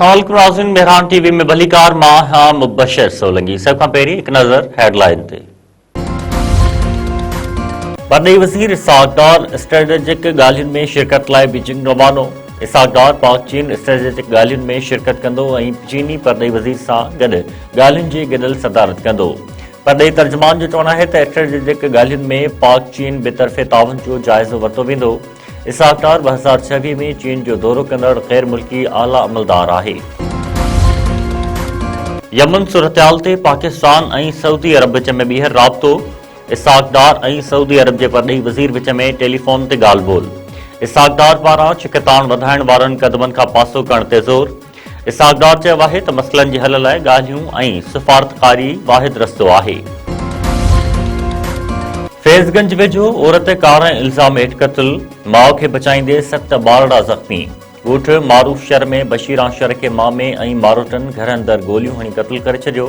अस्सलाम वालेकुम मेहरान टीवी में भलीकार मां हां मुबशर सोलंगी सब खां पहिरीं हिकु नज़र हेडलाइन ते परदेही वज़ीर इसहाक डार स्ट्रेटेजिक ॻाल्हियुनि में शिरकत लाइ बीजिंग रवानो। इसहाक डार पाक चीन स्ट्रेटेजिक ॻाल्हियुनि में शिरकत कंदो ऐं चीनी परदेही वज़ीर सां गॾु ॻाल्हियुनि जी गॾियल सदारत कंदो। परदेही तर्जुमान जो चवणु आहे त स्ट्रेटेजिक ॻाल्हियुनि में पाक चीन बेतरफ़े ताउन जो जाइज़ो वरितो वेंदो। इसहाक डार 2026 में चीन जो दौरो कंदड़ गैर मुल्की आला अमलदार आहे। यमन सूरतहाल ते पाकिस्तान ऐं सऊदी अरब विच में ॿीहर राब्तो। इसहाक डार ऐं सऊदी अरब जे परॾेही वज़ीर विच में टेलीफोन ते ॻाल्हि ॿोल। इसहाक डार पारां छिकताण वधाइण वारनि क़दमनि खां पासो करण ते ज़ोर। इसहाक डार चयो आहे त मसइलनि जे हल लाइ ॻाल्हियूं ऐं सिफ़ारतकारी वाहिद रस्तो आहे। फैज़गंज वेझो औरत कार ऐं इल्ज़ाम हेठि क़त्ल, माउ खे बचाईंदे 7 ॿारड़ा ज़ख़्मी। ॻोठ मारूफ शहर में बशीरा शहर खे मामे ऐं मारोटनि घर अंदरि गोलियूं हणी क़त्ल करे छॾियो।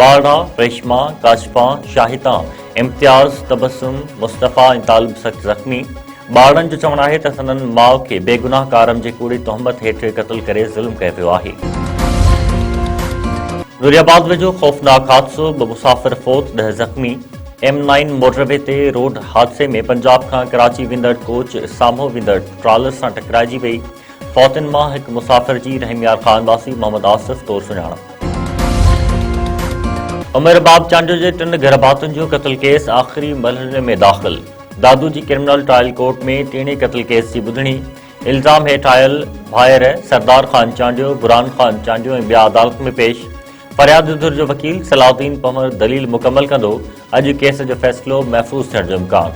ॿारड़ा रेशमा, काशफा, शाहिता, इम्तियाज़, तबसुम, मुस्तफ़ा ऐं तालिब सख़्त ज़ख़्मी। ॿारनि जो चवणु आहे त संदनि माउ खे बेगुनाह कारम जे कूड़ी तोहमत हेठि क़त्ल करे ज़ुल्म कयो वियो आहे। नूरियाबाद वेझो ख़ौफ़नाक हादसो, 2 मुसाफ़िर फ़ौत, 10 ज़ख़्मी। M9 मोटरवे ते रोड हादसे में पंजाब खां कराची वेंदड़ कोच साम्हूं वेंदड़ ट्रालर सां टकराइजी वई। फ़ौतनि मां हिकु मुसाफ़िर जी रहीमयार ख़ान वासी मोहम्मद आसिफ तौरु सुञाणप। उमरबाब चांडियो जे 3 घरभातुनि जो क़त्ल केस आख़िरी मरहले में दाख़िल। दादू जी क्रिमिनल ट्रायल कोर्ट में 3 क़त्ल केस जी ॿुधणी। इल्ज़ाम हेठि आयल भाइर सरदार ख़ान चांडियो, बुरहान ख़ान चांडियो ऐं ॿिया अदालत में पेश। फरियाद धुर जो वकील सलाउद्दीन पंवर दलील मुकमल कंदो। अॼु केस जो फ़ैसिलो महफ़ूज़ थियण जो इम्कान।